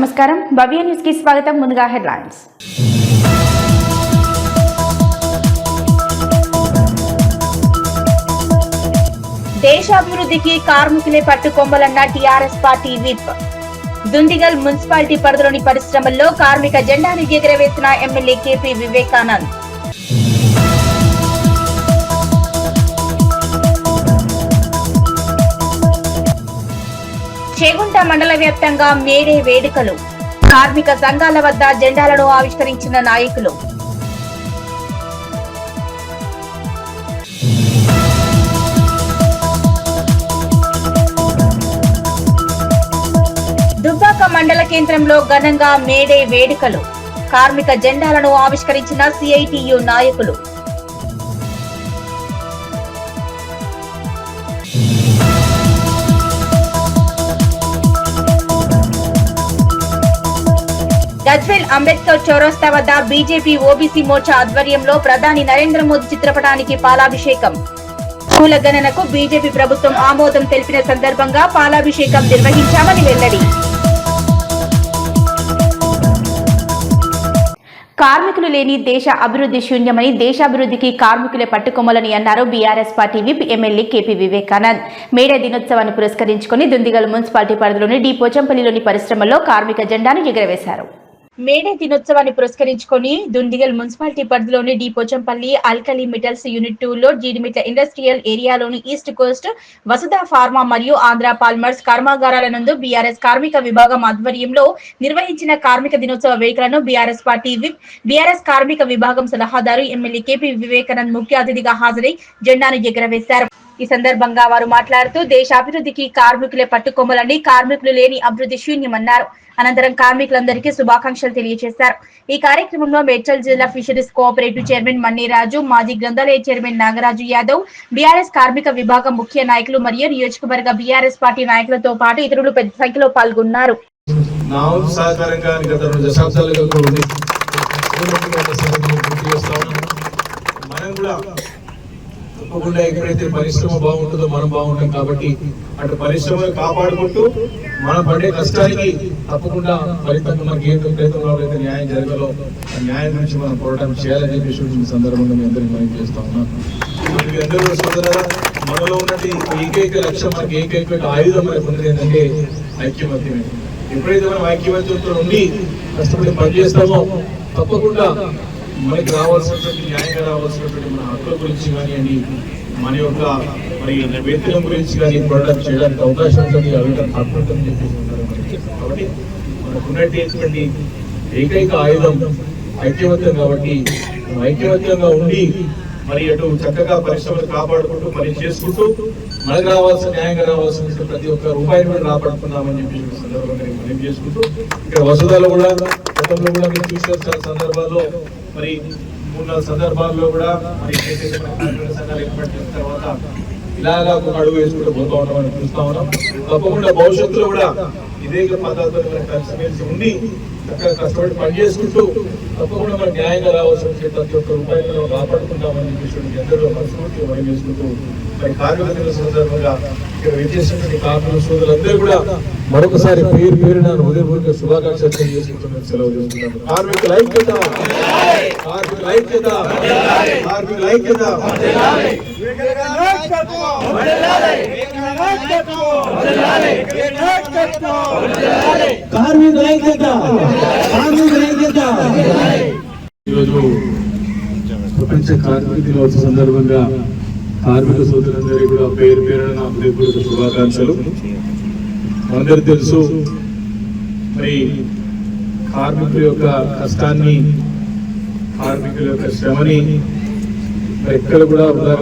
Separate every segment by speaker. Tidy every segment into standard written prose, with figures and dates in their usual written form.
Speaker 1: నమస్కారం, భవ్య న్యూస్ కి స్వాగతం. ముందుగా హెడ్లైన్స్. దేశాభివృద్ధికి కార్మికులే పట్టుకొమ్మలన్న TRS party whip. Dundigal municipality పరిధిలోని పరిశ్రమల్లో కార్మిక జెండాను ఎగురవేసిన ఎమ్మెల్యే కేపీ వివేకానంద్. చేగుంట మండల వ్యాప్తంగా మేడే వేడుకలు. కార్మిక సంఘాల వద్ద జెండాలను ఆవిష్కరించిన నాయకులు. దుబ్బాక మండల కేంద్రంలో ఘనంగా మేడే వేడుకలు. కార్మిక జెండాలను ఆవిష్కరించిన సిఐటియు నాయకులు. గజ్వేల్ అంబేద్కర్ చౌరస్తా వద్ద బీజేపీ ఓబీసీ మోర్చా ఆధ్వర్యంలో ప్రధాని నరేంద్ర మోదీ చిత్రపటానికి పాలాభిషేకం. కుల గణనకు బీజేపీ ప్రభుత్వం ఆమోదం తెలిపిన సందర్భంగా పాలాభిషేకం నిర్వహించామని వెల్లడి. కార్మికులు లేని దేశ అభివృద్ధి శూన్యమని, దేశాభివృద్ధికి కార్మికులే పట్టుకొమ్మలని అన్నారు BRS party whip MLA KP Vivekanand. May Day దినోత్సవాన్ని పురస్కరించుకుని దుందిగల్ మున్సిపాలిటీ పరిధిలోని డి పోచంపల్లిలోని పరిశ్రమల్లో కార్మిక జెండాను ఎగురవేశారు. మేడే దినోత్సవాన్ని పురస్కరించుకుని దుండిగల్ మున్సిపాలిటీ పరిధిలోని D Pochampally alkali metals unit 2 లో జీడిమిట్ల ఇండస్ట్రియల్ ఏరియాలోని ఈస్ట్ కోస్ట్, వసుధ ఫార్మా మరియు ఆంధ్ర పాల్మర్స్ కర్మాగారాల నందు బీఆర్ఎస్ కార్మిక విభాగం ఆధ్వర్యంలో నిర్వహించిన కార్మిక దినోత్సవ వేడుకలను బీఆర్ఎస్ పార్టీ విప్, బీఆర్ఎస్ కార్మిక విభాగం సలహాదారు ఎమ్మెల్యే కేపీ వివేకానంద్ ముఖ్య అతిథిగా హాజరై జెండాను ఎగురవేశారు. ఈ సందర్భంగా వారు మాట్లాడుతూ దేశాభివృద్ధికి కార్మికులే పట్టుకొమ్మలని, కార్మికులు లేని అభివృద్ధి శూన్యమన్నారు. అనంతరం కార్మికులందరికీ శుభాకాంక్షలు తెలియజేశారు. ఈ కార్యక్రమంలో మేడ్చల్ జిల్లా ఫిషరీస్ కోఆపరేటివ్ చైర్మన్ మన్నిరాజు, మాజీ గ్రంథాలయ చైర్మన్ నాగరాజు యాదవ్, బీఆర్ఎస్ కార్మిక విభాగం ముఖ్య నాయకులు మరియు నియోజకవర్గ బీఆర్ఎస్ పార్టీ నాయకులతో పాటు ఇతరులు పెద్ద సంఖ్యలో పాల్గొన్నారు.
Speaker 2: తప్పకుండా ఎక్కడైతే పరిశ్రమ బాగుంటుందో మనం బాగుంటాం. కాబట్టి అటు పరిశ్రమను కాపాడుకుంటూ మనం పడే కష్టానికి తప్పకుండా ఫలితంగా మనకి ఏ ప్రయత్నంలో అయితే న్యాయం జరగాలో ఆ న్యాయం నుంచి మనం పోరాటం చేయాలని చెప్పేసి ఈ సందర్భంగా మీ అందరికీ మనం చేస్తా ఉన్నాం. మీ అందరూ సోదరులారా, మనలో ఉన్నది ఏకైక లక్ష్యం, మనకి ఏకైక ఆయుధం మనకు ఉన్నది ఏంటంటే ఐక్యమత్యమే. ఎప్పుడైతే మనం ఐక్యమత్యంతో ఉండి కష్టపడి పనిచేస్తామో తప్పకుండా మనకి రావాల్సినటువంటి న్యాయంగా రావాల్సినటువంటి మన హక్కుల గురించి కానివ్వండి, మన యొక్క మరి వేతనం గురించి కానీ పోరాటం చేయడానికి అవకాశం ఉంటుంది, హక్కు ఉంటుందని చెప్పేసి. కాబట్టి మనకు ఉన్నటువంటి ఏకైక ఆయుధం ఐక్యమత్యం. కాబట్టి ఐక్యమత్యంగా ఉండి మరి అటు చక్కగా పరిశ్రమలు కాపాడుకుంటూ పని చేసుకుంటూ మనకు రావాల్సిన న్యాయంగా రావాల్సిన ప్రతి ఒక్క రూపాయిని కూడా రాబడుతున్నామని చెప్పి సందర్భంగా మనం చేసుకుంటూ ఇక్కడ వసతులు కూడా గతంలో కూడా మీరు చూసిన చాలా సందర్భాల్లో మరి 3-4 సందర్భాల్లో కూడా మరి సంఘాలు ఏర్పాటు చేసిన తర్వాత ఇలాగా ఒక అడుగు వేసుకుంటూ పోతా ఉన్నామని చూస్తా ఉన్నాం. తప్పకుండా భవిష్యత్తులో కూడా ఇదే పద్ధతితో మనం కలిసిమెలిసి ఉండి చక్కగా కష్టపడి పని చేసుకుంటూ తప్పకుండా మనకు న్యాయంగా రావాల్సిన ప్రతి ఒక్క రూపాయలను మనం కాపాడుకుంటామని చెప్పేసి అందరూ మనస్ఫూర్తిగా మనం చేసుకుంటూ మరి కార్మిక దినోత్సవ సందర్భంగా ఇక్కడ విచ్చేసినటువంటి కార్మిక సోదరులందరూ కూడా మరొకసారి పేరున హృదయపూర్వక శుభాకాంక్షలు తెలియజేసుకుంటున్నాను, సెలవు తీసుకుంటాను. కార్మికుల ఐక్యత, కార్మికుల ఐక్యత, కార్మికుల ఐక్యత. ఈరోజు ప్రపంచ కార్మిక దినోత్సవ సందర్భంగా కార్మిక సోదరులందరికీ కూడా పేరున హృదయపూర్వక శుభాకాంక్షలు. అందరూ తెలుసు మరి కార్మికుల యొక్క కష్టాన్ని, కార్మికుల యొక్క శ్రమని ఎక్కడ కూడా వృధా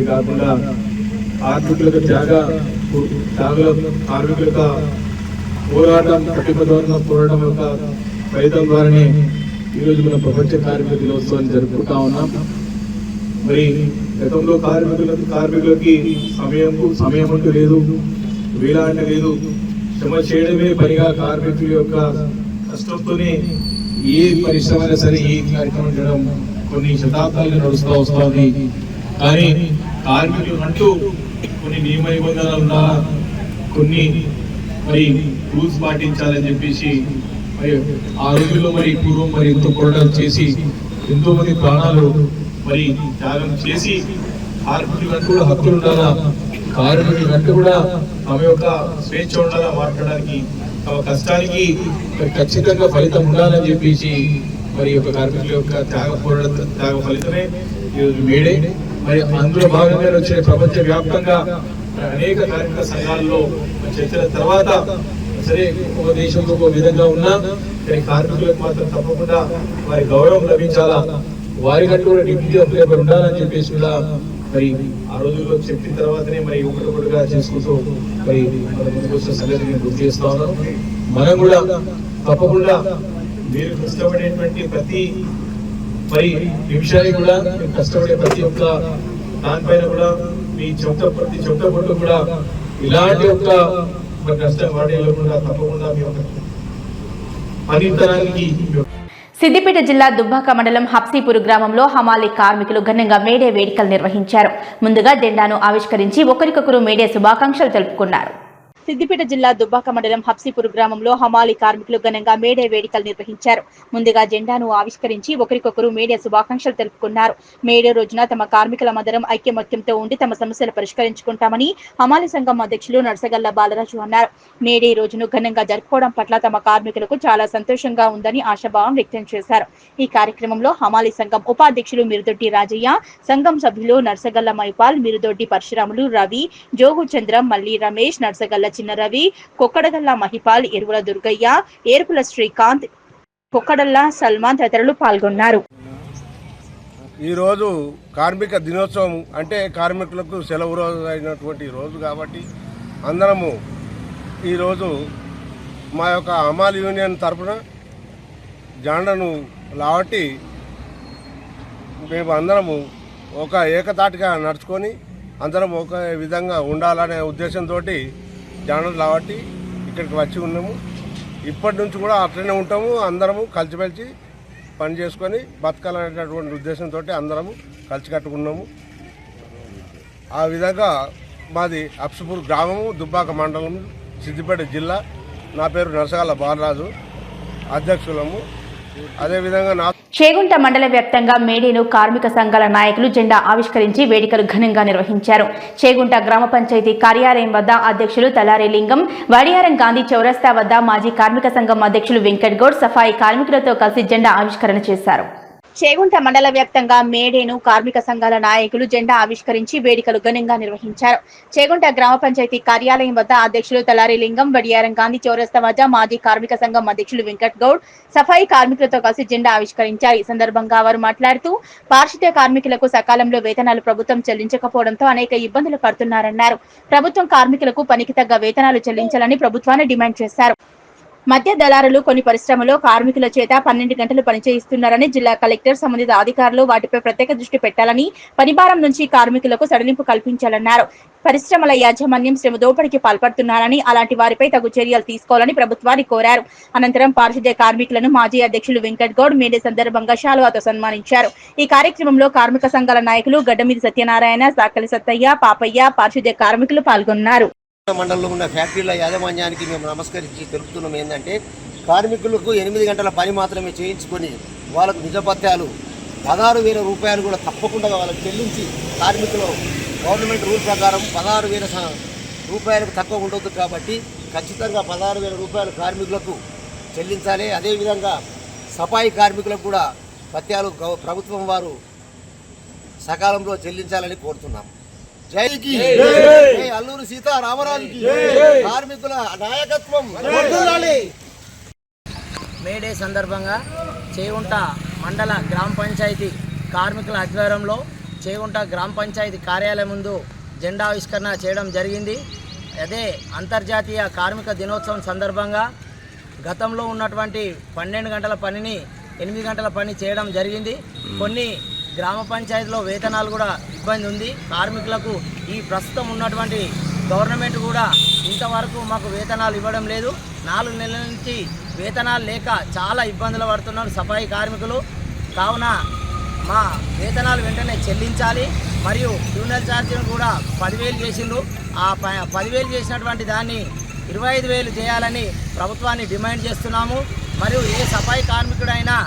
Speaker 2: కాకుండా కార్మికుల యొక్క త్యాగం, కార్మికుల యొక్క పోరాటం, కఠినమైన పోరాటం యొక్క ఫలితం ద్వారానే ఈరోజు మనం ప్రపంచ కార్మిక దినోత్సవాన్ని జరుపుకుంటా ఉన్నాం. మరి గతంలో కార్మికులకి సమయం అంటూ లేదు, వేళ అంటే లేదు. శ్రమ చేయడమే పనిగా కార్మికుల యొక్క కష్టంతోనే ఏ పరిశ్రమ అయినా సరే ఏ కార్యక్రమం చేయడం కొన్ని శతాబ్దాలుగా నడుస్తూ వస్తుంది. కానీ కార్మికులు అంటూ కొన్ని నియమ నిబంధనలు ఉన్నా, కొన్ని మరి రూల్స్ పాటించాలని చెప్పేసి మరి ఆ రోజుల్లో మరి పూర్వం మరి ఎంతో పోరాటాలు చేసి ఎంతో మంది ప్రాణాలు మరి త్యాగం చేసి కార్మికులంటూ కూడా హక్కులు ఉండాలా, కార్మికులంటూ కూడా తమ యొక్క స్వేచ్ఛ ఉండాలా, మాట్లాడడానికి తమ కష్టానికి ఖచ్చితంగా ఫలితం ఉండాలని చెప్పేసి మరి యొక్క కార్మికుల యొక్క త్యాగ ఫలితమే ఈరోజు మేడే. మరి అందులో భాగంగా వచ్చిన ప్రపంచ వ్యాప్తంగా అనేక కార్మిక సంఘాల్లో చర్చల తర్వాత సరే ఒక దేశంలో ఒక విధంగా ఉన్నా కానీ కార్మికులకు మాత్రం తప్పకుండా వారి గౌరవం లభించాలా, వారికంటూ కూడా డిగ్నిటీ ఆఫ్ లేబర్ ఉండాలని చెప్పేసి కూడా మరి ఆ రోజుల్లో చెప్పిన తర్వాతనే మరి ఒకటొకటిగా చేసుకుంటూ మరి మన ముందుకు వచ్చిన సంగతి నేను గుర్తు చేస్తా ఉన్నాను. మనం కూడా తప్పకుండా మీరు కష్టపడేటువంటి ప్రతి మరి నిమిషానికి కూడా మీరు కష్టపడే ప్రతి ఒక్క దానిపైన కూడా మీ ప్రతి చెమట పొట్టు కూడా ఇలాంటి ఒక్క మరి కష్టం వాడేలో కూడా తప్పకుండా మీ యొక్క పనితనానికి.
Speaker 1: సిద్దిపేట జిల్లా దుబ్బాక మండలం హబ్సీపూర్ గ్రామంలో హమాలీ కార్మికులు ఘనంగా మేడే వేడుకలు నిర్వహించారు. ముందుగా జెండాను ఆవిష్కరించి ఒకరికొకరు మేడే శుభాకాంక్షలు తెలుపుకున్నారు. సిద్దిపేట జిల్లా దుబ్బాక మండలం హబ్సీపూర్ గ్రామంలో హమాలీ కార్మికులు ఘనంగా మేడే వేడుకలు నిర్వహించారు. ముందుగా జెండాను ఆవిష్కరించి ఒకరికొకరు మేడే శుభాకాంక్షలు తెలుపుకున్నారు. మేడే రోజున తమ కార్మికుల మదరం ఐక్యమత్యంతో ఉండి తమ సమస్యలు పరిష్కరించుకుంటామని హమాలీ సంఘం అధ్యక్షులు నర్సగల్ల బాలరాజు అన్నారు. మేడే రోజును ఘనంగా జరుపుకోవడం పట్ల తమ కార్మికులకు చాలా సంతోషంగా ఉందని ఆశాభావం వ్యక్తం చేశారు. ఈ కార్యక్రమంలో హమాలీ సంఘం ఉపాధ్యక్షులు మిరుదొడ్డి రాజయ్య, సంఘం సభ్యులు నర్సగల్ల మైపాల్, మిరుదొడ్డి పరశురాములు, రవి, జోగు చంద్రం, మల్లి రమేష్, నర్సగల్ల చిన్న రవి, కొక్కడగల్ల మహిపాల్, ఎరువుల దుర్గయ్య, ఏర్పుల శ్రీకాంత్, కొక్కడల్ల సల్మాన్ తదితరులు పాల్గొన్నారు.
Speaker 3: ఈరోజు కార్మిక దినోత్సవం అంటే కార్మికులకు సెలవు రోజు అయినటువంటి రోజు కాబట్టి అందరము ఈరోజు మా యొక్క హమాలీ యూనియన్ తరఫున జెండాను లావట్టి మేము అందరము ఒక ఏకతాటిగా నడుచుకొని అందరం ఒక విధంగా ఉండాలనే ఉద్దేశంతో జెండాను లావట్టి ఇక్కడికి వచ్చి ఉన్నాము. ఇప్పటి నుంచి కూడా అట్లనే ఉంటాము. అందరము కలిసిమెలిసి పని చేసుకొని బతకాలనేటటువంటి ఉద్దేశంతో అందరము కలిసి కట్టుకున్నాము. ఆ విధంగా మాది హబ్సీపూర్ గ్రామము, దుబ్బాక మండలం, సిద్దిపేట జిల్లా. నా పేరు నర్సగల్ల బాలరాజు, అధ్యక్షులము. అదేవిధంగా
Speaker 1: చేగుంట మండల వ్యాప్తంగా మేడేను కార్మిక సంఘాల నాయకులు జెండా ఆవిష్కరించి వేడుకలు ఘనంగా నిర్వహించారు. చేగుంట గ్రామ పంచాయతీ కార్యాలయం వద్ద అధ్యక్షులు తలారి లింగం, వడియారం గాంధీ చౌరస్తా వద్ద మాజీ కార్మిక సంఘం అధ్యక్షులు వెంకట్ గౌడ్ సఫాయి కార్మికులతో కలిసి జెండా ఆవిష్కరణ చేశారు. చేగుంట మండల వ్యాప్తంగా మేడేను కార్మిక సంఘాల నాయకులు జెండా ఆవిష్కరించి వేడుకలు ఘనంగా నిర్వహించారు. చేగుంట గ్రామ పంచాయతీ కార్యాలయం వద్ద అధ్యక్షులు తలారి లింగం, వడియారం గాంధీ చౌరస్తా వద్ద మాజీ కార్మిక సంఘం అధ్యక్షులు వెంకట్ గౌడ్ సఫాయి కార్మికులతో కలిసి జెండా ఆవిష్కరించారు. ఈ సందర్భంగా వారు మాట్లాడుతూ పారిశుద్ధ్య కార్మికులకు సకాలంలో వేతనాలు ప్రభుత్వం చెల్లించకపోవడంతో అనేక ఇబ్బందులు పడుతున్నారన్నారు. ప్రభుత్వం కార్మికులకు పనికి తగ్గ వేతనాలు చెల్లించాలని ప్రభుత్వాన్ని డిమాండ్ చేశారు. మధ్య దళారులు కొన్ని పరిశ్రమలో కార్మికుల చేత 12 గంటలు పనిచేయిస్తున్నారని జిల్లా కలెక్టర్, సంబంధిత అధికారులు వాటిపై ప్రత్యేక దృష్టి పెట్టాలని, పనిభారం నుంచి కార్మికులకు సడలింపు కల్పించాలన్నారు. పరిశ్రమల యాజమాన్యం శ్రమ దోపిడీకి పాల్పడుతున్నారని, అలాంటి వారిపై తగు చర్యలు తీసుకోవాలని ప్రభుత్వాన్ని కోరారు. అనంతరం పారిశుద్ధ్య కార్మికులను మాజీ అధ్యక్షులు వెంకట్ గౌడ్ మేడే సందర్భంగా శాలువాతో సన్మానించారు. ఈ కార్యక్రమంలో కార్మిక సంఘాల నాయకులు గడ్డమీది సత్యనారాయణ, సాకలి సత్తయ్య, పాపయ్య, పారిశుద్ధ్య కార్మికులు పాల్గొన్నారు.
Speaker 4: మండలంలో ఉన్న ఫ్యాక్టరీల యాజమాన్యానికి మేము నమస్కరించి తెలుపుతున్నాం ఏంటంటే, కార్మికులకు 8 గంటల పని మాత్రమే చేయించుకొని వాళ్ళకు నిజపత్యాలు 16,000 రూపాయలు కూడా తప్పకుండా వాళ్ళకి చెల్లించి, కార్మికులు గవర్నమెంట్ రూల్ ప్రకారం 16,000 రూపాయలకు తక్కువ ఉండదు కాబట్టి ఖచ్చితంగా 16,000 రూపాయలు కార్మికులకు చెల్లించాలి. అదేవిధంగా సఫాయి కార్మికులకు కూడా పత్యాలు ప్రభుత్వం వారు సకాలంలో చెల్లించాలని కోరుతున్నాం. జైకి జై, అల్లూరి సీతారామరాజుకి కార్మికుల నాయకత్వం.
Speaker 5: మేడే సందర్భంగా చేగుంట మండల గ్రామ పంచాయతీ కార్మికుల ఆధ్వర్యంలో చేగుంట గ్రామ పంచాయతీ కార్యాలయం ముందు జెండా ఆవిష్కరణ చేయడం జరిగింది. అదే అంతర్జాతీయ కార్మిక దినోత్సవం సందర్భంగా గతంలో ఉన్నటువంటి 12 గంటల పనిని 8 గంటల పని చేయడం జరిగింది. కొన్ని గ్రామ పంచాయతీలో వేతనాలు కూడా ఇబ్బంది ఉంది. కార్మికులకు ఈ ప్రస్తుతం ఉన్నటువంటి గవర్నమెంట్ కూడా ఇంతవరకు మాకు వేతనాలు ఇవ్వడం లేదు. 4 నెలల నుంచి వేతనాలు లేక చాలా ఇబ్బందులు పడుతున్నారు సఫాయి కార్మికులు. కావున మా వేతనాలు వెంటనే చెల్లించాలి. మరియు ఫ్యూనల్ ఛార్జీలు కూడా 10,000 చేసిండ్రు. ఆ 10,000 చేసినటువంటి దాన్ని 25,000 చేయాలని ప్రభుత్వాన్ని డిమాండ్ చేస్తున్నాము. మరియు ఏ సఫాయి కార్మికుడైనా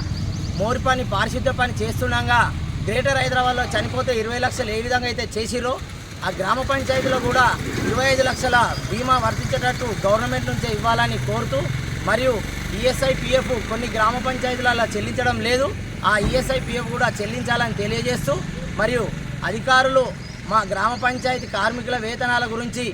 Speaker 5: మోరి పని పారిశుద్ధ్య పని చేస్తుండగా గ్రేటర్ హైదరాబాద్లో చనిపోతే 20 లక్షలు ఏ విధంగా అయితే చేసిరో ఆ గ్రామ పంచాయతీలో కూడా 25 లక్షల బీమా వర్తించేటట్టు గవర్నమెంట్ నుంచే ఇవ్వాలని కోరుతూ, మరియు ఈఎస్ఐ పిఎఫ్ కొన్ని గ్రామ పంచాయతీలలో చెల్లించడం లేదు, ఆ ఈఎస్ఐ పిఎఫ్ కూడా చెల్లించాలని తెలియజేస్తూ, మరియు అధికారులు మా గ్రామ పంచాయతీ కార్మికుల వేతనాల గురించి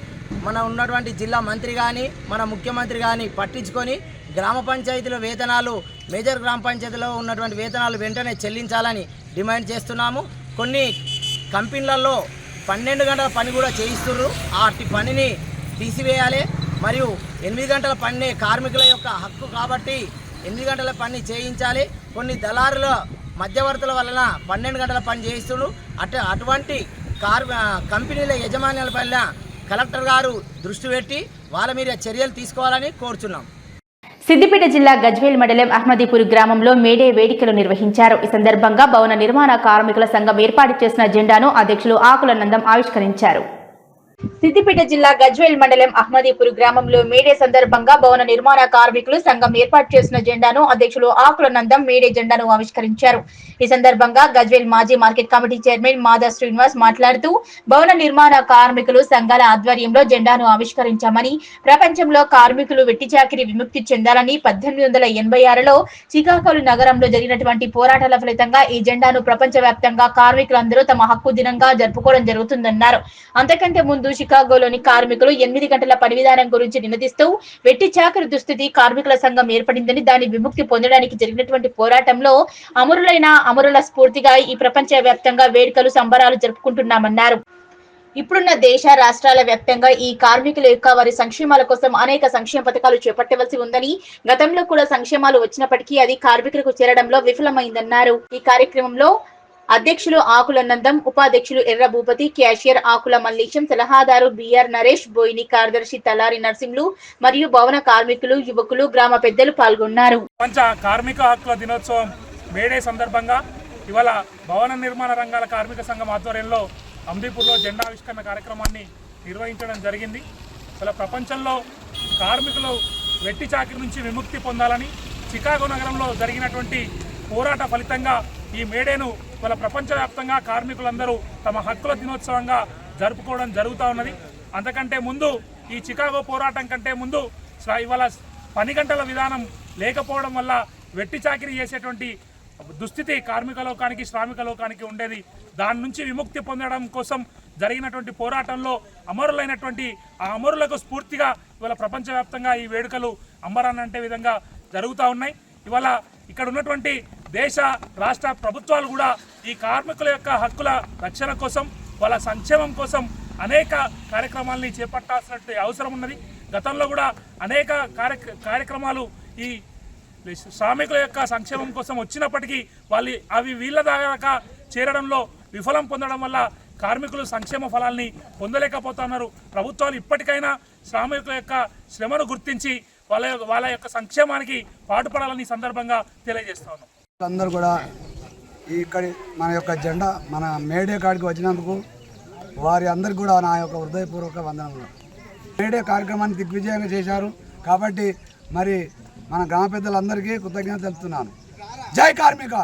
Speaker 5: మన ఉన్నటువంటి జిల్లా మంత్రి కానీ మన ముఖ్యమంత్రి కానీ పట్టించుకొని గ్రామ పంచాయతీల వేతనాలు మేజర్ గ్రామ పంచాయతీలో ఉన్నటువంటి వేతనాలు వెంటనే చెల్లించాలని డిమాండ్ చేస్తున్నాము. కొన్ని కంపెనీలలో 12 గంటల పని కూడా చేయిస్తున్నారు, అట్టి పనిని తీసివేయాలి. మరియు 8 గంటల పని కార్మికుల యొక్క హక్కు కాబట్టి 8 గంటల పని చేయించాలి. కొన్ని దళారుల మధ్యవర్తుల వలన 12 గంటల పని చేయిస్తున్నారు. అటువంటి కంపెనీల యజమానుల పైన కలెక్టర్ గారు దృష్టి పెట్టి వాళ్ళ మీద చర్యలు తీసుకోవాలని కోరుచున్నాం.
Speaker 1: సిద్దిపేట జిల్లా గజ్వేల్ మండలం అహ్మదీపూర్ గ్రామంలో మేడే వేడుకలు నిర్వహించారు. ఈ సందర్భంగా భవన నిర్మాణ కార్మికుల సంఘం ఏర్పాటు చేసిన జెండాను అధ్యక్షులు ఆకుల నందం ఆవిష్కరించారు. సిద్దిపేట జిల్లా గజ్వేల్ మండలం అహ్మదీపూర్ గ్రామంలో మేడే సందర్భంగా భవన నిర్మాణ కార్మికులు సంఘం ఏర్పాటు చేసిన జెండాను అధ్యక్షులు ఆకుల నందం మేడే జెండాను ఆవిష్కరించారు. ఈ సందర్భంగా గజ్వేల్ మాజీ మార్కెట్ కమిటీ చైర్మన్ మాదా శ్రీనివాస్ మాట్లాడుతూ భవన నిర్మాణ కార్మికులు సంఘాల ఆధ్వర్యంలో జెండాను ఆవిష్కరించామని, ప్రపంచంలో కార్మికులు వెట్టి చాకిరీ విముక్తి చెందాలని 1886లో చికాగో నగరంలో జరిగినటువంటి పోరాటాల ఫలితంగా ఈ జెండాను ప్రపంచవ్యాప్తంగా కార్మికులందరూ తమ హక్కు దినంగా జరుపుకోవడం జరుగుతుందన్నారు. అంతకంటే ముందు చికాగోలోని కార్మికులు 8 గంటల పని విధానం గురించి నినదిస్తూ వెట్టి చాకరీ దుస్థితి కార్మికుల సంఘం ఏర్పడిందని, దాని విముక్తి పొందడానికి జరిగినటువంటి పోరాటంలో అమరుల స్ఫూర్తిగా ఈ ప్రపంచ వ్యాప్తంగా వేడుకలు సంబరాలు జరుపుకుంటున్నామన్నారు. ఇప్పుడున్న దేశ రాష్ట్రాల వ్యాప్తంగా ఈ కార్మికుల యొక్క వారి సంక్షేమాల కోసం అనేక సంక్షేమ పథకాలు చేపట్టవలసి ఉందని, గతంలో కూడా సంక్షేమాలు వచ్చినప్పటికీ అది కార్మికులకు చేరడంలో విఫలమైందన్నారు. ఈ కార్యక్రమంలో అధ్యక్షులు ఆకుల నందం, ఉపాధ్యక్షులు ఎర్ర భూపతి, క్యాషియర్ ఆకుల మల్లేశం, సలహాదారు బిఆర్ నరేష్, బోయిని కార్యదర్శి తలారి నర్సింహులు మరియు భవన కార్మికులు, యువకులు, గ్రామ పెద్దలు పాల్గొన్నారు.
Speaker 6: ప్రపంచ కార్మిక హక్కుల దినోత్సవం మేడే సందర్భంగా ఇవాళ భవన నిర్మాణ రంగాల కార్మిక సంఘం ఆధ్వర్యంలో అహ్మదీపూర్లో జెండా ఆవిష్కరణ కార్యక్రమాన్ని నిర్వహించడం జరిగింది. ఇలా ప్రపంచంలో కార్మికులు వెట్టి చాకిరి నుంచి విముక్తి పొందాలని చికాగో నగరంలో జరిగినటువంటి పోరాట ఫలితంగా ఈ మేడేను వాళ్ళ ప్రపంచవ్యాప్తంగా కార్మికులందరూ తమ హక్కుల దినోత్సవంగా జరుపుకోవడం జరుగుతూ ఉన్నది. అంతకంటే ముందు ఈ చికాగో పోరాటం కంటే ముందు ఇవాళ పని గంటల విధానం లేకపోవడం వల్ల వెట్టి చాకిరీ చేసేటువంటి దుస్థితి కార్మిక లోకానికి శ్రామిక లోకానికి ఉండేది. దాని నుంచి విముక్తి పొందడం కోసం జరిగినటువంటి పోరాటంలో అమరులైనటువంటి ఆ అమరులకు స్ఫూర్తిగా ఇవాళ ప్రపంచవ్యాప్తంగా ఈ వేడుకలు అంబరాన్నంటే విధంగా జరుగుతూ ఉన్నాయి. ఇవాళ ఇక్కడ ఉన్నటువంటి దేశ రాష్ట్ర ప్రభుత్వాలు కూడా ఈ కార్మికుల యొక్క హక్కుల రక్షణ కోసం వాళ్ళ సంక్షేమం కోసం అనేక కార్యక్రమాలని చేపట్టాల్సిన అవసరం ఉన్నది. గతంలో కూడా అనేక కార్యక్రమాలు ఈ శ్రామికుల యొక్క సంక్షేమం కోసం వచ్చినప్పటికీ అవి వీళ్ళ దాకా చేరడంలో విఫలం పొందడం వల్ల కార్మికులు సంక్షేమ ఫలాల్ని పొందలేకపోతున్నారు. ప్రభుత్వాలు ఇప్పటికైనా శ్రామికుల యొక్క శ్రమను గుర్తించి వాళ్ళ యొక్క సంక్షేమానికి పాటుపడాలని సందర్భంగా తెలియజేస్తా ఉన్నాం.
Speaker 7: అందరూ కూడా ఇక్కడి మన యొక్క జెండా మన మేడే కాడికి వచ్చినందుకు వారి అందరికీ కూడా నా యొక్క హృదయపూర్వక వందనములు. మేడే కార్యక్రమాన్ని దిగ్విజయంగా చేశారు కాబట్టి మరి మన గ్రామ పెద్దలందరికీ కృతజ్ఞత తెలుపుతున్నాను. జై కార్మిక.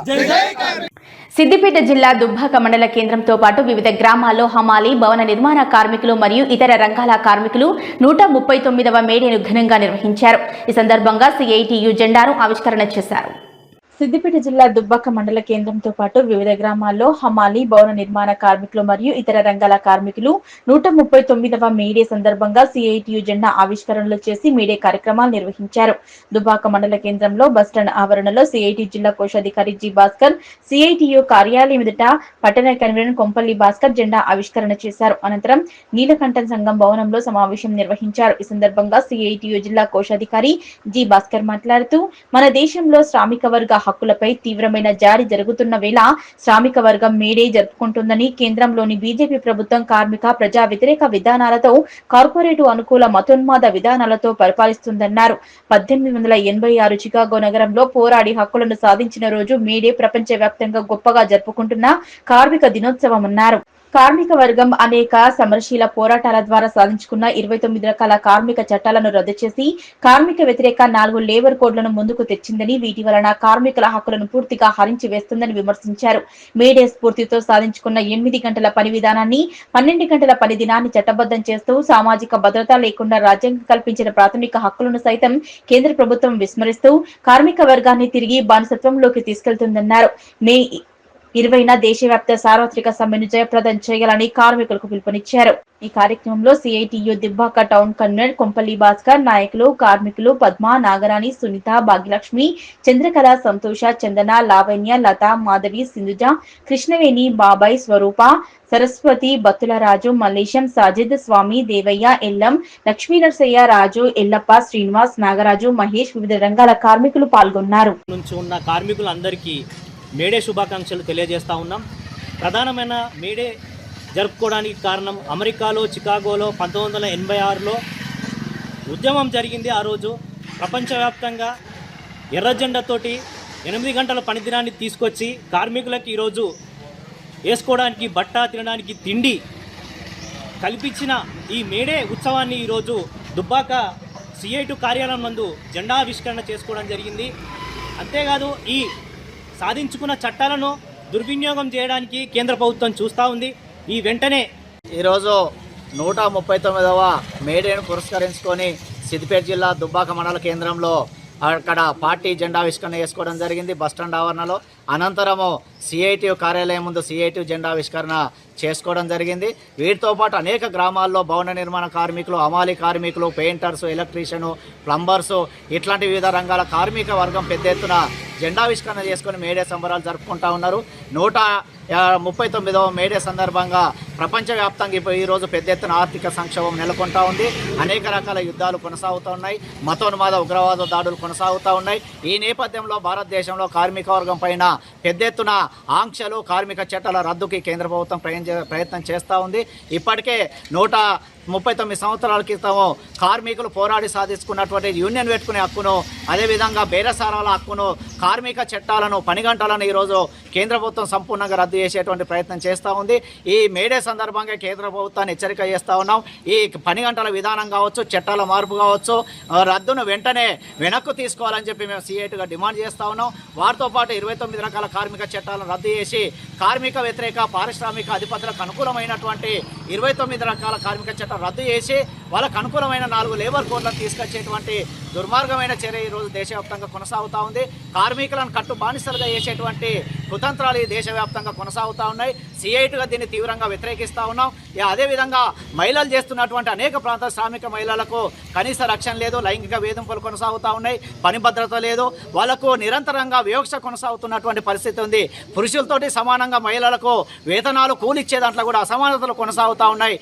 Speaker 1: సిద్దిపేట జిల్లా దుబ్బాక మండల కేంద్రంతో పాటు వివిధ గ్రామాల్లో హమాలి, భవన నిర్మాణ కార్మికులు మరియు ఇతర రంగాల కార్మికులు 139వ మేడేను ఘనంగా నిర్వహించారు. ఈ సందర్భంగా సిఐటియు జెండాను ఆవిష్కరణ చేశారు. సిద్దిపేట జిల్లా దుబ్బాక మండల కేంద్రంతో పాటు వివిధ గ్రామాల్లో హమాలి, భవన నిర్మాణ కార్మికులు మరియు ఇతర రంగాల కార్మికులు 139వ మేడే సందర్భంగా సిఐటియు జెండా ఆవిష్కరణలు చేసి మేడే కార్యక్రమాలు నిర్వహించారు. దుబ్బాక మండల కేంద్రంలో బస్టాండ్ ఆవరణలో సిఐటి జిల్లా కోశాధికారి జి భాస్కర్, సిఐటియు కార్యాలయం ఎదుట పట్టణ కన్వీనర్ కొంపల్లి భాస్కర్ జెండా ఆవిష్కరణ చేశారు. అనంతరం నీలకంఠన్ సంఘం భవనంలో సమావేశం నిర్వహించారు. ఈ సందర్భంగా సిఐటియు జిల్లా కోశాధికారి జి భాస్కర్ మాట్లాడుతూ, మన దేశంలో శ్రామిక వర్గ హక్కులపై తీవ్రమైన జారీ జరుగుతున్న వేళ శ్రామిక వర్గం మేడే జరుపుకుంటుందని, కేంద్రంలోని బీజేపీ ప్రభుత్వం కార్మిక ప్రజా వ్యతిరేక విధానాలతో, కార్పొరేటు అనుకూల మతోన్మాద విధానాలతో పరిపాలిస్తుందన్నారు. 1886 చికాగో నగరంలో పోరాడి హక్కులను సాధించిన రోజు మేడే ప్రపంచ వ్యాప్తంగా గొప్పగా జరుపుకుంటున్న కార్మిక దినోత్సవం అన్నారు. కార్మిక వర్గం అనేక సమరశీల పోరాటాల ద్వారా సాధించుకున్న 29 రకాల కార్మిక చట్టాలను రద్దు చేసి కార్మిక వ్యతిరేక 4 లేబర్ కోడ్లను ముందుకు తెచ్చిందని, వీటి వలన కార్మికుల హక్కులను పూర్తిగా హరించి వేస్తుందని విమర్శించారు. మేడే స్ఫూర్తితో సాధించుకున్న 8 గంటల పని విధానాన్ని 12 గంటల పని దినాన్ని చట్టబద్దం చేస్తూ సామాజిక భద్రత లేకుండా రాజ్యాంగం కల్పించిన ప్రాథమిక హక్కులను సైతం కేంద్ర ప్రభుత్వం విస్మరిస్తూ కార్మిక వర్గాన్ని తిరిగి బానిసత్వంలోకి తీసుకెళ్తుందన్నారు. మే 20న దేశవ్యాప్త సార్వత్రిక సమ్మెను జయప్రదం చేయాలని కార్మికులకు పిలుపునిచ్చారు. ఈ కార్యక్రమంలో CITU Dubbaka town convener Kompalli Bhaskar, నాయకులు, కార్మికులు పద్మ, నాగరాణి, సునీత, భాగ్యలక్ష్మి, చంద్రకళ, సంతోష, చందన, లావణ్య, లత, మాధవి, సింధుజ, కృష్ణవేణి, బాబాయ్, స్వరూప, సరస్వతి, బత్తులరాజు, మల్లేశం, సాజిద్, స్వామి, దేవయ్య, ఎల్లం, లక్ష్మీనరసయ్య, రాజు, ఎల్లప్ప, శ్రీనివాస్, నాగరాజు, మహేష్, వివిధ రంగాల కార్మికులు పాల్గొన్నారు.
Speaker 8: నుంచి ఉన్న కార్మికులందరికీ మేడే శుభాకాంక్షలు తెలియజేస్తూ ఉన్నాం. ప్రధానమైన మేడే జరుపుకోవడానికి కారణం అమెరికాలో చికాగోలో 1986లో ఉద్యమం జరిగింది. ఆ రోజు ప్రపంచవ్యాప్తంగా ఎర్రజెండాతోటి 8 గంటల పనిదినాన్ని తీసుకొచ్చి కార్మికులకు ఈరోజు వేసుకోవడానికి బట్ట, తినడానికి తిండి కల్పించిన ఈ మేడే ఉత్సవాన్ని ఈరోజు దుబ్బాక సిఐటి కార్యాలయం నందు జెండా ఆవిష్కరణ చేసుకోవడం జరిగింది. అంతేకాదు ఈ సాధించుకున్న చట్టాలను దుర్వినియోగం చేయడానికి కేంద్ర ప్రభుత్వం చూస్తూ ఉంది. ఈ వెంటనే
Speaker 5: ఈరోజు 139వ మేడేను పురస్కరించుకొని సిద్దిపేట జిల్లా దుబ్బాక మండల కేంద్రంలో అక్కడ పార్టీ జెండా ఆవిష్కరణ చేసుకోవడం జరిగింది బస్టాండ్ ఆవరణలో. అనంతరము సిఐటి కార్యాలయం ముందు సిఐటి జెండా ఆవిష్కరణ చేసుకోవడం జరిగింది. వీటితో పాటు అనేక గ్రామాల్లో భవన నిర్మాణ కార్మికులు, హమాలీ కార్మికులు, పెయింటర్సు, ఎలక్ట్రీషియను, ప్లంబర్సు ఇట్లాంటి వివిధ రంగాల కార్మిక వర్గం పెద్ద ఎత్తున జెండావిష్కరణ చేసుకుని మేడే సంబరాలు జరుపుకుంటా ఉన్నారు. 139వ మేడే సందర్భంగా ప్రపంచవ్యాప్తంగా ఈరోజు పెద్ద ఎత్తున ఆర్థిక సంక్షోభం నెలకొంటా ఉంది. అనేక రకాల యుద్ధాలు కొనసాగుతూ ఉన్నాయి. మతోన్మాద ఉగ్రవాద దాడులు కొనసాగుతూ ఉన్నాయి. ఈ నేపథ్యంలో భారతదేశంలో కార్మిక వర్గం పైన పెద్ద ఎత్తున ఆంక్షలు, కార్మిక చట్టాల రద్దుకి కేంద్ర ప్రభుత్వం ప్రయత్నం చేస్తూ ఉంది. ఇప్పటికే 139 సంవత్సరాల క్రితము కార్మికులు పోరాడి సాధించుకున్నటువంటి యూనియన్ పెట్టుకునే హక్కును, అదేవిధంగా బేరసారాల హక్కును, కార్మిక చట్టాలను, పని గంటలను ఈరోజు కేంద్ర ప్రభుత్వం సంపూర్ణంగా రద్దు చేసేటువంటి ప్రయత్నం చేస్తూ ఉంది. ఈ మేడే సందర్భంగా కేంద్ర ప్రభుత్వాన్ని హెచ్చరిక చేస్తూ ఉన్నాం. ఈ పని గంటల విధానం కావచ్చు, చట్టాల మార్పు కావచ్చు, రద్దును వెంటనే వెనక్కు తీసుకోవాలని చెప్పి మేము సిఐటిగా డిమాండ్ చేస్తూ ఉన్నాం. వారితో పాటు 29 రకాల కార్మిక చట్టాలను రద్దు చేసి కార్మిక వ్యతిరేక పారిశ్రామిక అధిపతులకు అనుకూలమైనటువంటి 29 రకాల కార్మిక చట్టాలు రద్దు చేసి వాళ్ళకు అనుకూలమైన 4 లేబర్ కోడ్లను తీసుకొచ్చేటువంటి దుర్మార్గమైన చర్య ఈరోజు దేశవ్యాప్తంగా కొనసాగుతూ ఉంది. కార్మికులను కట్టు బానిసలుగా చేసేటువంటి కుతంత్రాలు ఈ దేశవ్యాప్తంగా కొనసాగుతూ ఉన్నాయి. సిఐటిగా దీన్ని తీవ్రంగా వ్యతిరేకిస్తూ ఉన్నాం. అదేవిధంగా మహిళలు చేస్తున్నటువంటి అనేక ప్రాంత శ్రామిక మహిళలకు కనీస రక్షణ లేదు, లైంగిక వేధింపులు కొనసాగుతూ ఉన్నాయి, పని భద్రత లేదు, వాళ్లకు నిరంతరంగా వివక్ష కొనసాగుతున్నటువంటి పరిస్థితి ఉంది. పురుషులతోటి సమానంగా మహిళలకు వేతనాలు కూలిచ్చే దాంట్లో కూడా అసమానతలు కొనసాగుతూ ఉన్నాయి,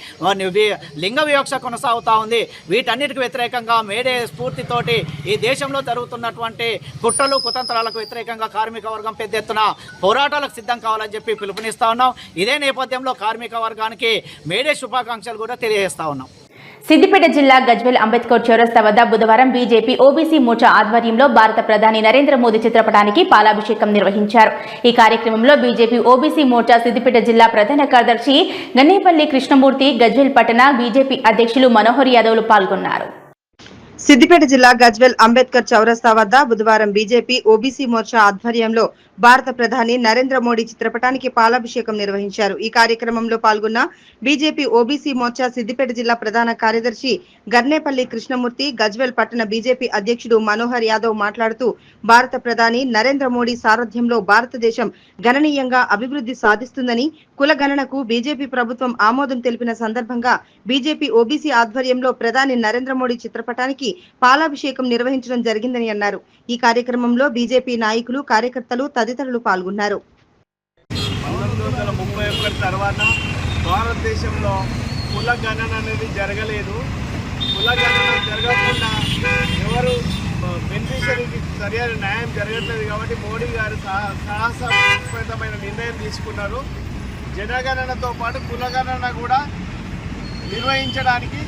Speaker 5: లింగ వివక్ష కొనసాగుతూ ఉంది. వీటన్నిటికి వ్యతిరేకంగా మేడే స్ఫూర్తితోటి ఈ దేశంలో జరుగుతున్నటువంటి కుట్రలు, కుతంత్రాలకు వ్యతిరేకంగా కార్మిక వర్గం పెద్ద ఎత్తున పోరాటాలకు సిద్ధం కావాలని చెప్పి పిలుపునిస్తా ఉన్నాం. ఇదే నేపథ్యంలో కార్మిక వర్గానికి మేడే శుభాకాంక్షలు కూడా తెలియజేస్తా ఉన్నాం.
Speaker 1: సిద్దిపేట జిల్లా గజ్వేల్ అంబేద్కర్ చౌరస్తా వద్ద బుధవారం బీజేపీ ఓబీసీ మోర్చా ఆధ్వర్యంలో భారత ప్రధాని నరేంద్ర మోదీ చిత్రపటానికి పాలాభిషేకం నిర్వహించారు. ఈ కార్యక్రమంలో బీజేపీ ఓబీసీ మోర్చా సిద్దిపేట జిల్లా ప్రధాన కార్యదర్శి గన్నేపల్లి కృష్ణమూర్తి, గజ్వేల్ పట్టణ బీజేపీ అధ్యక్షులు మనోహర్ యాదవ్లు పాల్గొన్నారు.
Speaker 9: సిద్దిపేట జిల్లా గజ్వేల్ అంబేద్కర్ చౌరస్తా వద్ద బుధవారం బీజేపీ ఓబీసీ మోర్చా ఆధ్వర్యంలో భారత ప్రధాని నరేంద్ర మోడీ చిత్రపటానికి పాలాభిషేకం నిర్వహించారు. ఈ కార్యక్రమంలో పాల్గొన్న బీజేపీ ఓబీసీ మోర్చా సిద్దిపేట జిల్లా ప్రధాన కార్యదర్శి గర్నేపల్లి కృష్ణమూర్తి, గజ్వేల్ పట్టణ బీజేపీ అధ్యక్షుడు మనోహర్ యాదవ్ మాట్లాడుతూ భారత ప్రధాని నరేంద్ర మోడీ సారథ్యంలో భారతదేశం గణనీయంగా అభివృద్ధి సాధిస్తుందని, కుల గణనకు బీజేపీ ప్రభుత్వం ఆమోదం తెలిపిన సందర్భంగా బీజేపీ ఓబీసీ ఆధ్వర్యంలో ప్రధాని నరేంద్ర మోడీ చిత్రపటానికి పాలాభిషేకం నిర్వహించడం జరిగిందని అన్నారు. ఈ కార్యక్రమంలో బీజేపీ నాయకులు, కార్యకర్తలు తదితరులు పాల్గొన్నారు.
Speaker 10: 1931 తర్వాత భారతదేశంలో కుల గణన అనేది జరగలేదు. కుల గణన జరగకుండా ఎవరు బెనిఫిషరీకి సరైన న్యాయం జరగట్లేదు. కాబట్టి మోడీ గారు సాహసోపేతమైన నిర్ణయం తీసుకున్నారు. జనగణనతో పాటు కులగణన కూడా నిర్వహించడానికి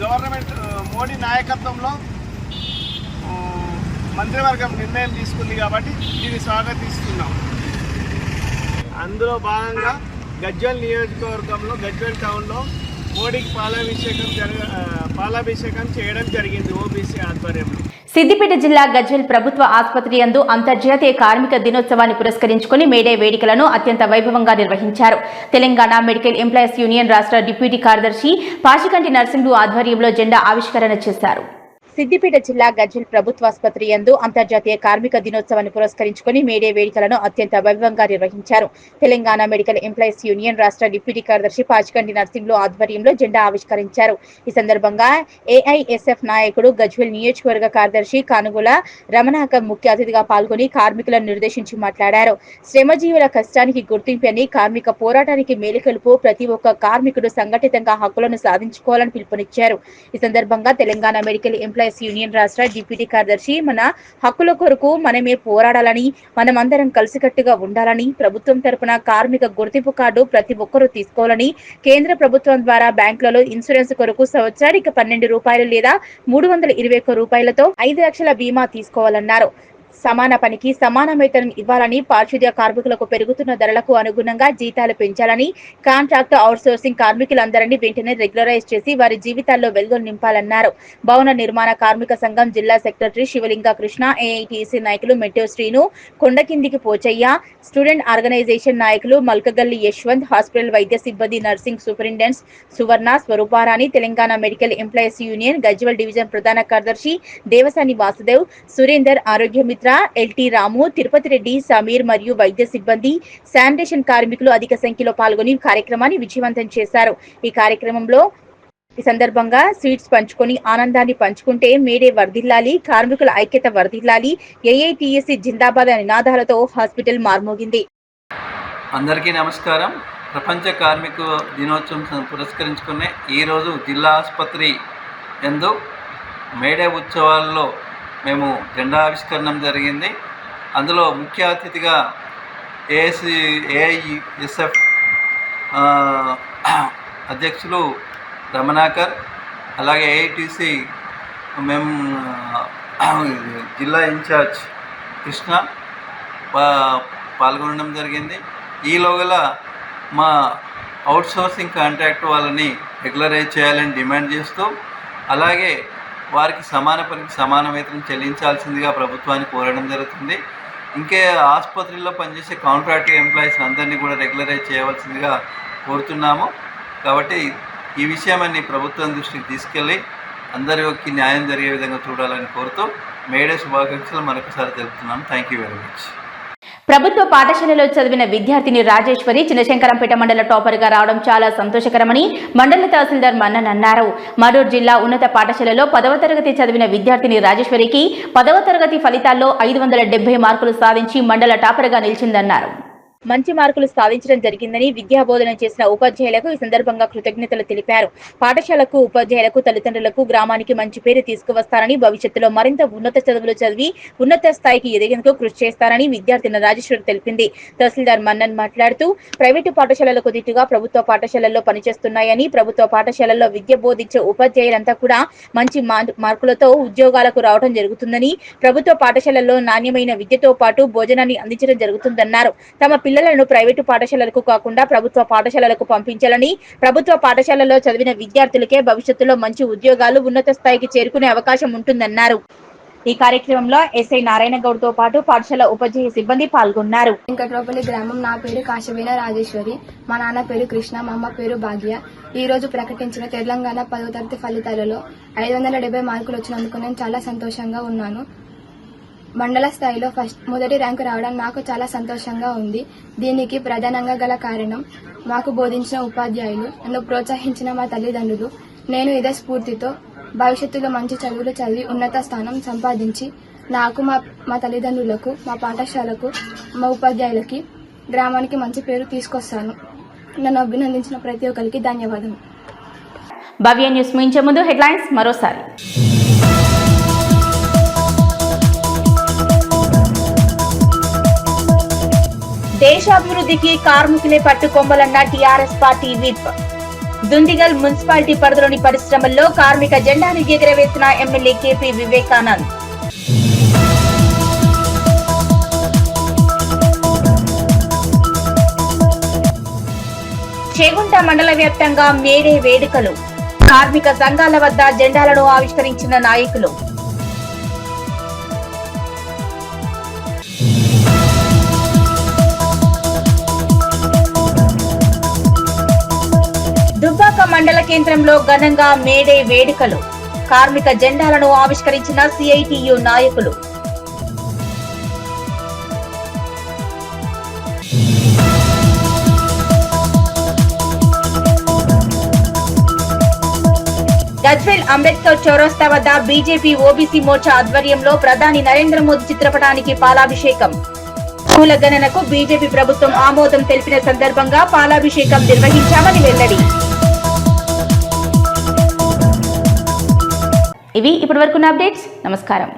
Speaker 10: గవర్నమెంట్ మోడీ నాయకత్వంలో మంత్రివర్గం నిర్ణయం తీసుకుంది. కాబట్టి దీన్ని స్వాగతిస్తున్నాం. అందులో భాగంగా గజ్వేల్ నియోజకవర్గంలో గజ్వేల్ టౌన్లో మోడీకి పాలాభిషేకం చేయడం జరిగింది ఓబీసీ ఆధ్వర్యంలో.
Speaker 1: సిద్దిపేట జిల్లా గజ్వేల్ ప్రభుత్వ ఆసుపత్రి యందు అంతర్జాతీయ కార్మిక దినోత్సవాన్ని పురస్కరించుకుని మేడే వేడుకలను అత్యంత వైభవంగా నిర్వహించారు. తెలంగాణ మెడికల్ ఎంప్లాయీస్ యూనియన్ రాష్ట్ర డిప్యూటీ కార్యదర్శి పాచికంటి నరసింహులు ఆధ్వర్యంలో జెండా ఆవిష్కరణ చేశారు. సిద్దిపేట జిల్లా గజ్వేల్ ప్రభుత్వ ఆసుపత్రి యందు అంతర్జాతీయ కార్మిక దినోత్సవాన్ని పురస్కరించుకుని మేడే వేడుకలను అత్యంత వైభవంగా నిర్వహించారు. తెలంగాణ మెడికల్ ఎంప్లాయీస్ యూనియన్ రాష్ట్ర డిప్యూటీ కార్యదర్శి పాచికంటి నరసింహులు ఆధ్వర్యంలో జెండా ఆవిష్కరించారు. ఈ సందర్భంగా ఏఐఎస్ఎఫ్ నాయకుడు గజ్వేల్ నియోజకవర్గ కార్యదర్శి కానుగుల రమణాకర్ ముఖ్య అతిథిగా పాల్గొని కార్మికులను నిర్దేశించి మాట్లాడారు. శ్రమజీవుల కష్టానికి గుర్తింపు అని కార్మిక పోరాటానికి మేలుకొలుపు ప్రతి ఒక్క కార్మికుడు సంఘటితంగా హక్కులను సాధించుకోవాలని పిలుపునిచ్చారు. ఈ సందర్భంగా తెలంగాణ మెడికల్ ఎంప్లాయీస్ యూనియన్ రాష్ట్ర డిప్యూటీ కార్యదర్శి మన హక్కుల కొరకు మనమే పోరాడాలని, మనమందరం కలిసికట్టుగా ఉండాలని, ప్రభుత్వం తరపున కార్మిక గుర్తింపు కార్డు ప్రతి ఒక్కరూ తీసుకోవాలని, కేంద్ర ప్రభుత్వం ద్వారా బ్యాంకులలో ఇన్సూరెన్స్ కొరకు సంవత్సరానికి 12 రూపాయలు లేదా 321 రూపాయలతో 5 లక్షల బీమా తీసుకోవాలన్నారు. సమాన పనికి సమాన వేతనం ఇవ్వాలని, పారిశుద్ధ్య కార్మికులకు పెరుగుతున్న ధరలకు అనుగుణంగా జీతాలు పెంచాలని, కాంట్రాక్ట్ అవుట్సోర్సింగ్ కార్మికులందరినీ వెంటనే రెగ్యులరైజ్ చేసి వారి జీవితాల్లో వెలుగులు నింపాలన్నారు. భవన నిర్మాణ కార్మిక సంఘం జిల్లా సెక్రటరీ శివలింగ కృష్ణ, ఏఐటీసీ నాయకులు మెట్టో శ్రీను, కొండకిందికి పోచయ్య, స్టూడెంట్ ఆర్గనైజేషన్ నాయకులు మల్కగల్లి యశ్వంత్, హాస్పిటల్ వైద్య సిబ్బంది, nursing superintendents Suvarna, Swaruparani, Telangana medical employees union Gajwel division ప్రధాన కార్యదర్శి దేవసాని వాసుదేవ్, సురేందర్, ఆరోగ్య మిత్ర, ఎల్టీ రాము, తిరుపతి రెడ్డి, సమీర్ మరియు వైద్య సిబ్బంది, శానిటేషన్ కార్మికులు అధిక సంఖ్యలో పాల్గొని కార్యక్రమాన్ని విజయవంతం చేశారు. ఈ సందర్భంగా స్వీట్స్ పంచుకొని ఆనందాన్ని పంచుకుంటే మేడే వర్ధిల్లాలి, కార్మికుల ఐక్యత వర్ధిల్లాలి, ఏఐటీఎస్సీ జిందాబాద్ నినాదాలతో హాస్పిటల్ మార్మోగింది.
Speaker 11: అందరికీ నమస్కారం. ప్రపంచ కార్మిక దినోత్సవం పురస్కరించుకునే ఈరోజు జిల్లా ఆసుపత్రి యందు మేడే ఉత్సవాల్లో మేము జెండా ఆవిష్కరణ జరిగింది. అందులో ముఖ్య అతిథిగా ఏఐఎస్ఎఫ్ అధ్యక్షులు రమణాకర్, అలాగే ఏఐటీసీ మేము జిల్లా ఇన్ఛార్జ్ కృష్ణ పాల్గొనడం జరిగింది. ఈలోగల మా అవుట్సోర్సింగ్ కాంట్రాక్ట్ వాళ్ళని రెగ్యులరైజ్ చేయాలని డిమాండ్ చేస్తూ, అలాగే వారికి సమాన పనికి సమాన వేతనం చెల్లించాల్సిందిగా ప్రభుత్వాన్ని కోరడం జరుగుతుంది. ఇంకే ఆసుపత్రిలో పనిచేసే కాంట్రాక్ట్ ఎంప్లాయీస్ అందరినీ కూడా రెగ్యులరైజ్ చేయవలసిందిగా కోరుతున్నాము. కాబట్టి ఈ విషయాన్ని ప్రభుత్వం దృష్టికి తీసుకెళ్ళి అందరికీ న్యాయం జరిగే విధంగా చూడాలని కోరుతూ మేడే శుభాకాంక్షలు మరొకసారి తెలుపుతున్నాము. Thank you very much.
Speaker 1: ప్రభుత్వ పాఠశాలలో చదివిన విద్యార్థిని రాజేశ్వరి చిన్నశంకరంపేట మండల టాపర్ గా రావడం చాలా సంతోషకరమని మండల తహసీల్దార్ మన్నన్ అన్నారు. మరూర్ జిల్లా ఉన్నత పాఠశాలలో 10వ తరగతి చదివిన విద్యార్థిని రాజేశ్వరికి 10వ తరగతి ఫలితాల్లో 570 మార్కులు సాధించి మండల టాపర్ గా నిలిచిందన్నారు. మంచి మార్కులు సాధించడం జరిగిందని విద్యా బోధన చేసిన ఉపాధ్యాయులకు ఈ సందర్భంగా కృతజ్ఞతలు తెలిపారు. పాఠశాలకు, ఉపాధ్యాయులకు, తల్లిదండ్రులకు, గ్రామానికి మంచి పేరు తీసుకువస్తారని, భవిష్యత్తులో మరింత ఉన్నత చదువులు చదివి ఉన్నత స్థాయికి ఎదిగేందుకు కృషి చేస్తారని విద్యార్థిని రాజేశ్వరి తెలిపింది. తహసీల్దార్ మన్నన్ మాట్లాడుతూ ప్రైవేటు పాఠశాలలకు దీటుగా ప్రభుత్వ పాఠశాలల్లో పనిచేస్తున్నాయని, ప్రభుత్వ పాఠశాలల్లో విద్య బోధించే ఉపాధ్యాయులంతా కూడా మంచి మార్కులతో ఉద్యోగాలకు రావడం జరుగుతుందని, ప్రభుత్వ పాఠశాలల్లో నాణ్యమైన విద్యతో పాటు భోజనాన్ని అందించడం జరుగుతుందన్నారు. తమ పిల్లలను ప్రైవేటు పాఠశాలలకు కాకుండా ప్రభుత్వ పాఠశాలలకు పంపించాలని, ప్రభుత్వ పాఠశాలలో చదివిన విద్యార్థులకే భవిష్యత్తులో మంచి ఉద్యోగాలు, ఉన్నత స్థాయికి చేరుకునే అవకాశం ఉంటుందన్నారు. ఈ కార్యక్రమంలో ఎస్ఐ నారాయణ గౌడ్ తో పాటు పాఠశాల ఉపాధ్యాయ సిబ్బంది పాల్గొన్నారు.
Speaker 12: వెంకట్రావుపల్లి గ్రామం. నా పేరు కాశవేన రాజేశ్వరి. మా నాన్న పేరు కృష్ణ, మా అమ్మ పేరు భాగ్య. ఈ రోజు ప్రకటించిన తెలంగాణ 10వ తరగతి ఫలితాలలో 570 మార్కులు వచ్చినందుకు నేను చాలా సంతోషంగా ఉన్నాను. మండల స్థాయిలో మొదటి ర్యాంకు రావడం నాకు చాలా సంతోషంగా ఉంది. దీనికి ప్రధానంగా గల కారణం మాకు బోధించిన ఉపాధ్యాయులు, నన్ను ప్రోత్సహించిన మా తల్లిదండ్రులు. నేను ఇదే స్ఫూర్తితో భవిష్యత్తులో మంచి చదువులు చదివి ఉన్నత స్థానం సంపాదించి నాకు, మా తల్లిదండ్రులకు, మా పాఠశాలకు, మా ఉపాధ్యాయులకి, గ్రామానికి మంచి పేరు తీసుకొస్తాను. నన్ను అభినందించిన ప్రతి ఒక్కరికి ధన్యవాదాలు.
Speaker 1: భవ్య న్యూస్ ముగించే ముందు హెడ్లైన్స్ మరోసారి. దేశాభివృద్ధికి కార్మికులే పట్టుకొమ్మలన్న TRS party whip. Dundigal municipality పరిధిలోని పరిశ్రమల్లో కార్మిక జెండాను ఎగురవేసిన ఎమ్మెల్యే కేపీ వివేకానంద్. చేగుంట మండల వ్యాప్తంగా మేడే వేడుకలు. కార్మిక సంఘాల వద్ద జెండాలను ఆవిష్కరించిన నాయకులు. దుబ్బాక మండల కేంద్రంలో ఘనంగా మేడే వేడుకలు. కార్మిక జెండాలను ఆవిష్కరించిన సిఐటియు నాయకులు. గజ్వేల్ అంబేద్కర్ చౌరస్తా వద్ద బీజేపీ ఓబీసీ మోర్చా ఆధ్వర్యంలో ప్రధాని నరేంద్ర మోదీ చిత్రపటానికి పాలాభిషేకం. కులగణనకు బీజేపీ ప్రభుత్వం ఆమోదం తెలిపిన సందర్భంగా పాలాభిషేకం నిర్వహించామని వెల్లడి. ఇవి ఇప్పటివరకున్న అప్డేట్స్. నమస్కారం.